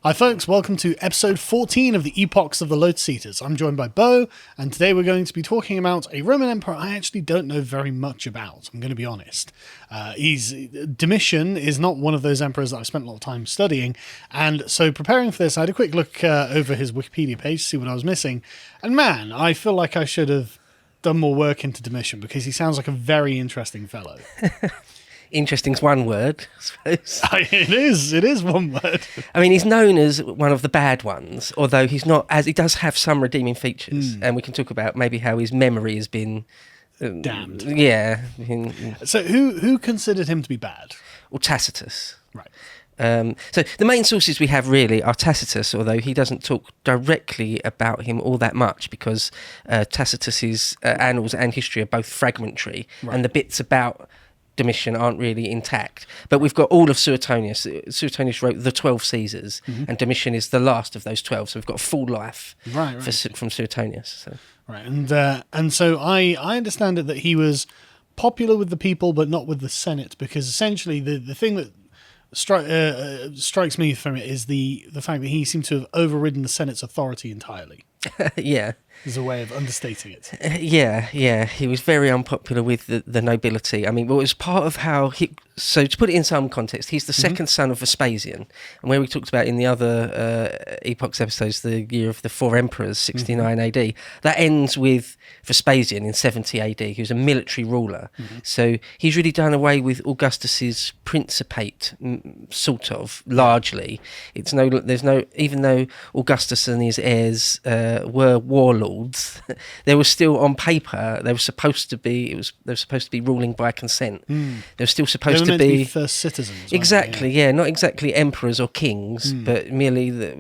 Hi folks, welcome to episode 14 of the Epochs of the Lotus Eaters. I'm joined by Beau, and today we're going to be talking about a Roman emperor I actually don't know very much about, I'm going to be honest. Domitian is not one of those emperors that I've spent a lot of time studying, and so preparing for this I had a quick look over his Wikipedia page to see what I was missing, and man, I feel like I should have done more work into Domitian because he sounds like a very interesting fellow. Interesting's one word, I suppose. It is one word. I mean, he's known as one of the bad ones, although he's not, as he does have some redeeming features. And we can talk about maybe how his memory has been damned. Yeah. So who considered him to be bad? Well, Tacitus. Right. So the main sources we have really are Tacitus, although he doesn't talk directly about him all that much because Tacitus's annals and history are both fragmentary, and the bits about Domitian aren't really intact. But we've got all of Suetonius. Suetonius wrote the 12 Caesars, and Domitian is the last of those 12. So we've got a full life from Suetonius. So. Right, and so I understand it that he was popular with the people, but not with the Senate, because essentially the thing that strikes me from it is the fact that he seemed to have overridden the Senate's authority entirely. Yeah. Is a way of understating it. Yeah. He was very unpopular with the nobility. I mean, it was part of how so to put it in some context, he's the second son of Vespasian. And where we talked about in the other Epochs episodes, the year of the four emperors, 69 AD, that ends with Vespasian in 70 AD. He was a military ruler. So he's really done away with Augustus's principate, sort of, largely. Even though Augustus and his heirs were warlords, they were still on paper. They were supposed to be. They were supposed to be ruling by consent. They were still supposed to be first citizens. Exactly. Yeah, not exactly emperors or kings, but merely the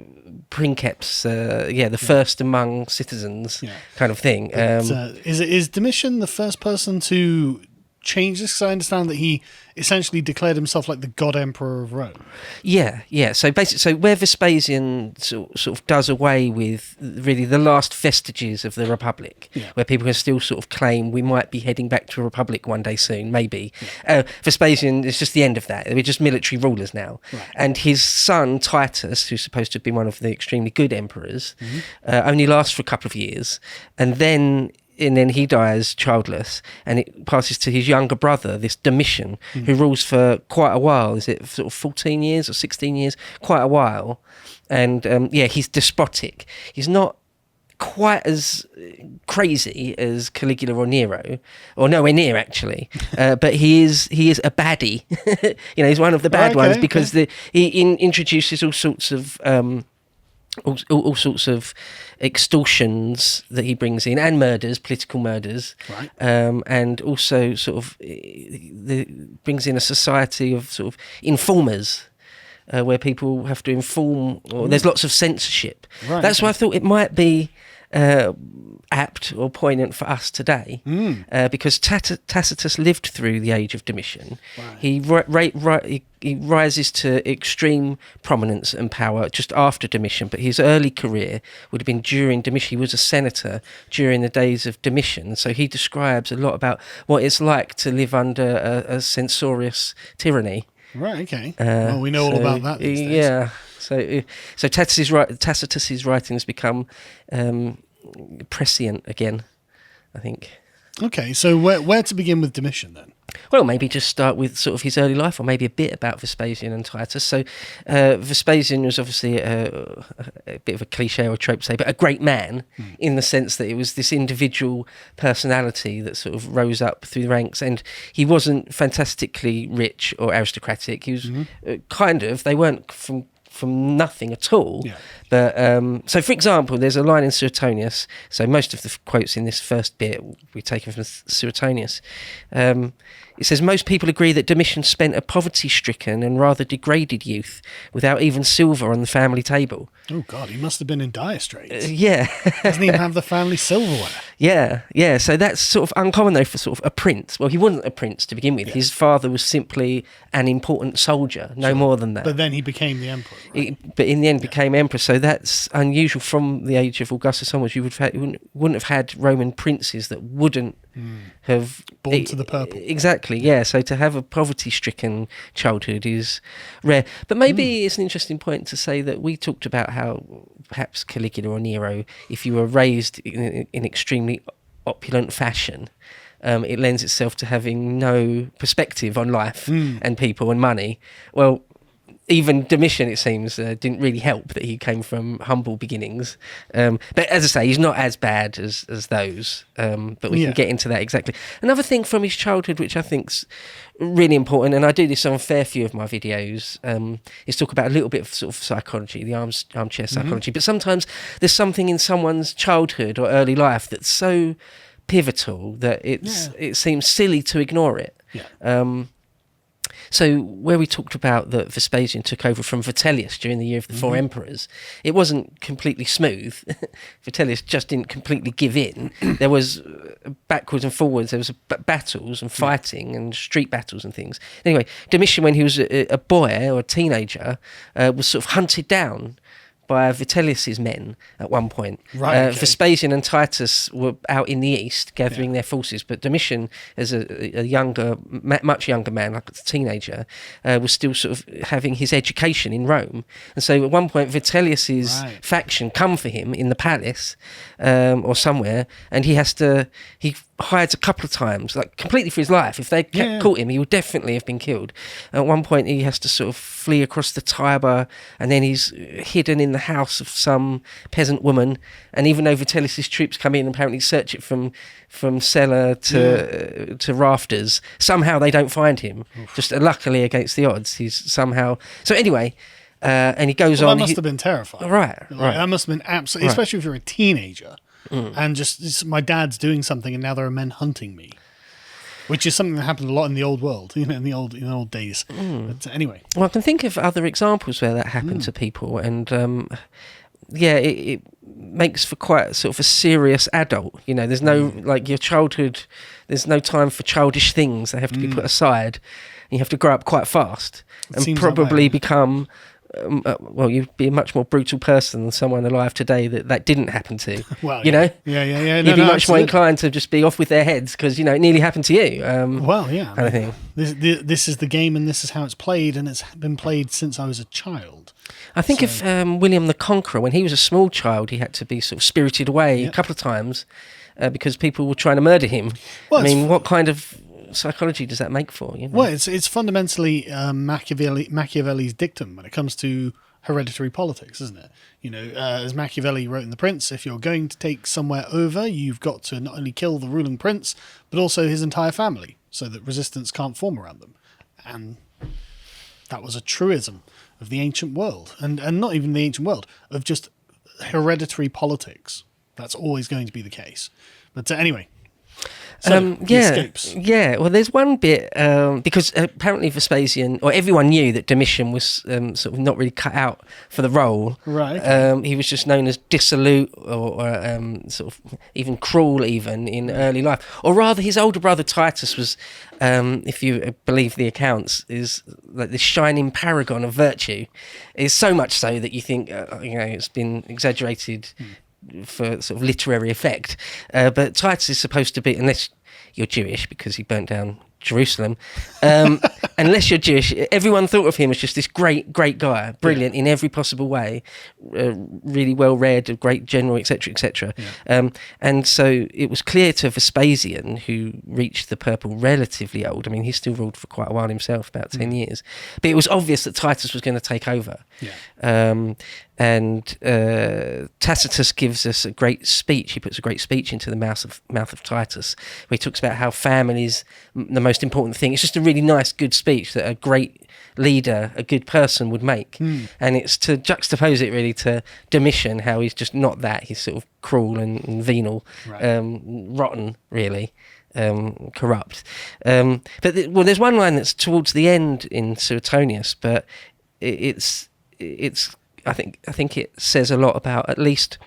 princeps. The first among citizens, kind of thing. Is Domitian the first person to change this? Because I understand that he essentially declared himself like the god emperor of Rome. Yeah. So basically, where Vespasian sort of does away with really the last vestiges of the Republic, where people can still sort of claim we might be heading back to a Republic one day soon, maybe. Vespasian is just the end of that. We're just military rulers now. Right. And his son, Titus, who's supposed to have been one of the extremely good emperors, only lasts for a couple of years. And then he dies childless, and it passes to his younger brother, this Domitian, who rules for quite a while. Is it sort of 14 years or 16 years? Quite a while. And he's despotic. He's not quite as crazy as Caligula or Nero, or nowhere near actually, but he is a baddie. He's one of the bad ones because he introduces all sorts of all sorts of extortions that he brings in, and murders, political murders, and also sort of brings in a society of sort of informers, where people have to inform, or there's lots of censorship. That's why I thought it might be apt or poignant for us today, because Tacitus lived through the age of Domitian. He rises to extreme prominence and power just after Domitian, but his early career would have been during Domitian. He was a senator during the days of Domitian, so he describes a lot about what it's like to live under a censorious tyranny. Right, okay. Well, we know all about that these days. Yeah. So Tacitus's writings become prescient again, I think. Okay, so where to begin with Domitian then? Well, maybe just start with sort of his early life, or maybe a bit about Vespasian and Titus. So Vespasian was obviously a bit of a cliche or a trope, say, but a great man in the sense that it was this individual personality that sort of rose up through the ranks, and he wasn't fantastically rich or aristocratic. He was they weren't from nothing at all. But so for example, there's a line in Suetonius, so most of the quotes in this first bit we've taken from Suetonius. It says, most people agree that Domitian spent a poverty-stricken and rather degraded youth without even silver on the family table. Oh God, he must have been in dire straits. Yeah. Doesn't even have the family silverware. Yeah. So that's sort of uncommon though for sort of a prince. Well, he wasn't a prince to begin with. His father was simply an important soldier, no more than that. But then he became the emperor. Right? But in the end became emperor. So that's unusual from the age of Augustus onwards. You wouldn't have had Roman princes that wouldn't have Born to the purple. Exactly, yeah. So to have a poverty-stricken childhood is rare. But maybe it's an interesting point to say that we talked about how perhaps Caligula or Nero, if you were raised in extremely opulent fashion, it lends itself to having no perspective on life and people and money. Well, even Domitian, it seems, didn't really help that he came from humble beginnings. But as I say, he's not as bad as those. But we can get into that exactly. Another thing from his childhood, which I think's really important, and I do this on a fair few of my videos, is talk about a little bit of sort of psychology, the armchair psychology. But sometimes there's something in someone's childhood or early life that's so pivotal that it seems silly to ignore it. So where we talked about that Vespasian took over from Vitellius during the year of the four emperors, it wasn't completely smooth. Vitellius just didn't completely give in. There was backwards and forwards. There was battles and fighting and street battles and things. Anyway, Domitian, when he was a boy or a teenager, was sort of hunted down by Vitellius's men at one point. Vespasian and Titus were out in the east gathering their forces, but Domitian, as a younger, much younger man, like a teenager, was still sort of having his education in Rome. And so at one point, Vitellius's faction come for him in the palace or somewhere, and he hides a couple of times, like completely for his life. If they caught him, he would definitely have been killed. At one point, he has to sort of flee across the Tiber, and then he's hidden in the house of some peasant woman. And even though Vitellius's troops come in and apparently search it from cellar to rafters, somehow they don't find him. Just luckily against the odds, he's somehow. So anyway. And he goes on. That must have been terrifying. Right. That must have been absolutely, especially if you're a teenager. And just my dad's doing something, and now there are men hunting me, which is something that happened a lot in the old world, in the old days. But anyway, well, I can think of other examples where that happened to people, and it makes for quite sort of a serious adult. There's no like your childhood. There's no time for childish things. They have to be put aside. And you have to grow up quite fast and probably become. You'd be a much more brutal person than someone alive today that didn't happen to. Well, you know? Yeah. You'd be much more inclined to just be off with their heads because, it nearly happened to you. Kind of thing. This is the game, and this is how it's played, and it's been played since I was a child. I think of William the Conqueror. When he was a small child, he had to be sort of spirited away a couple of times because people were trying to murder him. Well, what kind of psychology does that make for you? Well, it's fundamentally Machiavelli's dictum when it comes to hereditary politics, isn't it? As Machiavelli wrote in The Prince, if you're going to take somewhere over, you've got to not only kill the ruling prince, but also his entire family, so that resistance can't form around them. And that was a truism of the ancient world, and not even the ancient world, of just hereditary politics. That's always going to be the case. But anyway. So, escapes. Yeah. Well, there's one bit because apparently Vespasian, or everyone knew that Domitian was sort of not really cut out for the role. Right. Okay. He was just known as dissolute or sort of even cruel, even in early life. Or rather, his older brother Titus was, if you believe the accounts, is like this shining paragon of virtue. It's so much so that you think it's been exaggerated. For sort of literary effect, but Titus is supposed to be, unless you're Jewish because he burnt down Jerusalem, unless you're Jewish, everyone thought of him as just this great guy, brilliant in every possible way, really well read, a great general, etc. And so it was clear to Vespasian, who reached the purple relatively old. I mean, he still ruled for quite a while himself, about 10 years, but it was obvious that Titus was going to take over. And Tacitus gives us a great speech. He puts a great speech into the mouth of Titus, where he talks about how family is the most important thing. It's just a really nice, good speech that a great leader, a good person would make. And it's to juxtapose it really to Domitian, how he's just not that. He's sort of cruel and venal, rotten, really. Corrupt. But there's one line that's towards the end in Suetonius, but it's I think it says a lot about at least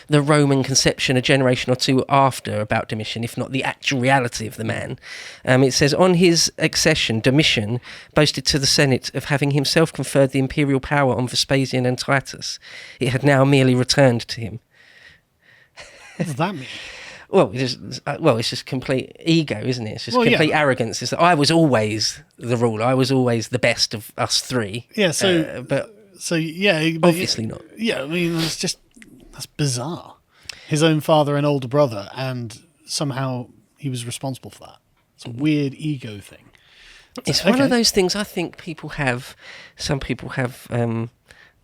the Roman conception a generation or two after about Domitian, if not the actual reality of the man. It says, on his accession, Domitian boasted to the Senate of having himself conferred the imperial power on Vespasian and Titus. It had now merely returned to him. What does that mean? It's just complete ego, isn't it? It's just complete arrogance. It's that I was always the ruler. I was always the best of us three. Yeah. But obviously not. Yeah, I mean, that's bizarre. His own father and older brother, and somehow he was responsible for that. It's a weird ego thing. It's one of those things I think people have. Some people have.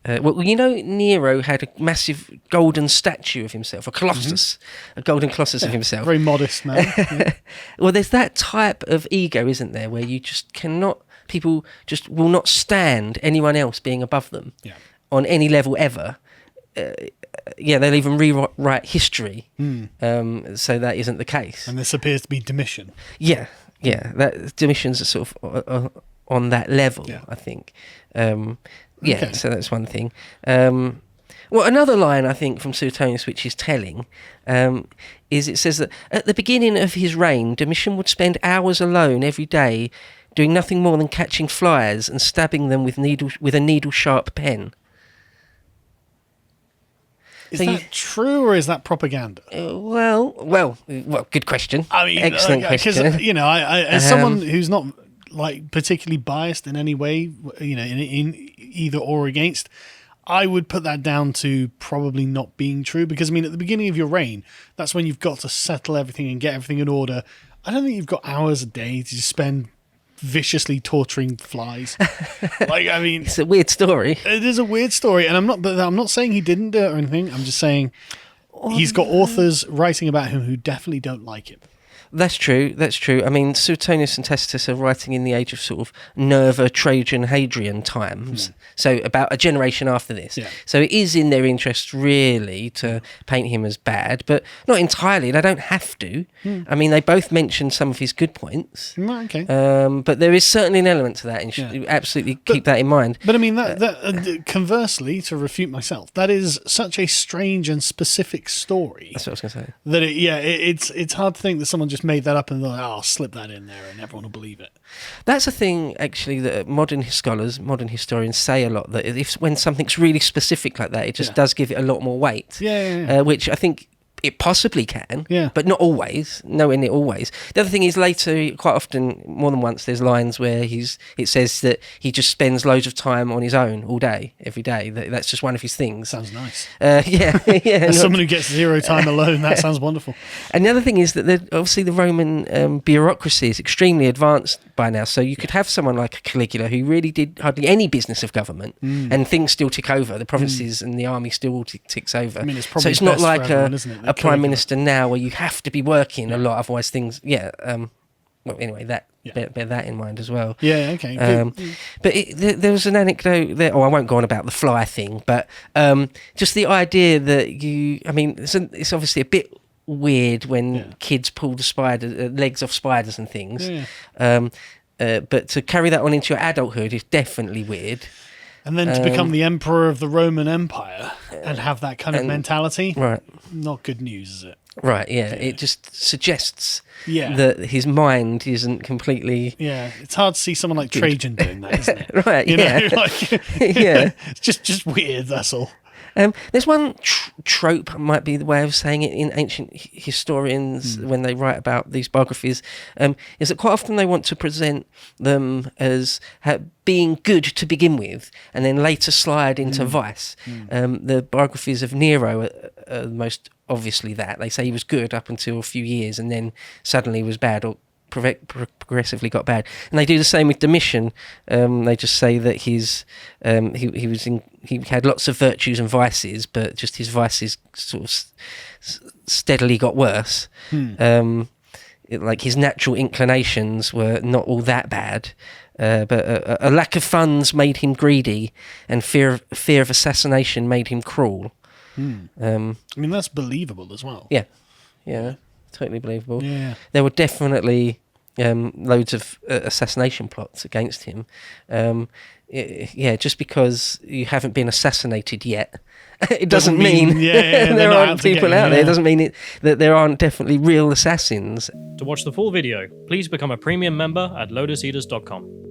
Nero had a massive golden statue of himself, a colossus, a golden colossus of himself. Very modest man. Yeah. Well, there's that type of ego, isn't there, where you just cannot. People just will not stand anyone else being above them on any level ever. They'll even rewrite history, so that isn't the case. And this appears to be Domitian. Yeah, that Domitian's are sort of on that level, I think. So that's one thing. Another line I think from Suetonius, which is telling, is it says that at the beginning of his reign, Domitian would spend hours alone every day, doing nothing more than catching flies and stabbing them with a needle-sharp pen. Is that true or is that propaganda? Well, good question. I mean, excellent question. Because I as someone who's not like particularly biased in any way, in either or against, I would put that down to probably not being true. Because I mean, at the beginning of your reign, that's when you've got to settle everything and get everything in order. I don't think you've got hours a day to just spend viciously torturing flies. It's a weird story. It is a weird story, and I'm not saying he didn't do it or anything. I'm just saying he's got authors writing about him who definitely don't like him. That's true. I mean, Suetonius and Tacitus are writing in the age of sort of Nerva, Trajan, Hadrian times. So about a generation after this. Yeah. So it is in their interest really to paint him as bad, but not entirely. They don't have to. I mean, they both mention some of his good points. Okay. But there is certainly an element to that, and you should absolutely keep that in mind. But I mean, that conversely, to refute myself, that is such a strange and specific story. That's what I was going to say. That it's hard to think that someone just made that up and they're like, I'll slip that in there and everyone will believe it. That's a thing, actually, that modern scholars, modern historians say a lot, that when something's really specific like that, it just does give it a lot more weight. Which I think it possibly can, but not always, nowhere near always. The other thing is later, quite often, more than once, there's lines where it says that he just spends loads of time on his own all day, every day. That's just one of his things. Sounds nice. As someone who gets zero time alone, that sounds wonderful. And the other thing is that obviously the Roman bureaucracy is extremely advanced by now, so you could have someone like Caligula who really did hardly any business of government, and things still tick over. The provinces and the army still ticks over. I mean, it's probably so it's not like everyone, isn't it? a prime minister now where you have to be working a lot, otherwise things bear that in mind as well. But there was an anecdote there, I won't go on about the fly thing, but just the idea that it's obviously a bit weird when kids pull the legs off spiders and things, but to carry that on into your adulthood is definitely weird. And then to become the emperor of the Roman Empire and have that kind of mentality, not good news, is it? Right, it just suggests that his mind isn't completely... Yeah, it's hard to see someone like Trajan doing that, isn't it? Right, It's just weird, that's all. There's one trope, might be the way of saying it, in ancient historians when they write about these biographies, is that quite often they want to present them as being good to begin with and then later slide into vice. The biographies of Nero are most obviously that. They say he was good up until a few years and then suddenly was bad, or progressively got bad. And they do the same with Domitian. They just say that he had lots of virtues and vices, but just his vices sort of steadily got worse. Like his natural inclinations were not all that bad, but a lack of funds made him greedy, and fear of assassination made him cruel. I mean, that's believable as well. Yeah, totally believable. Yeah. There were definitely loads of assassination plots against him. Just because you haven't been assassinated yet, it doesn't mean there aren't people out there. It doesn't mean that there aren't definitely real assassins. To watch the full video, please become a premium member at lotuseaters.com.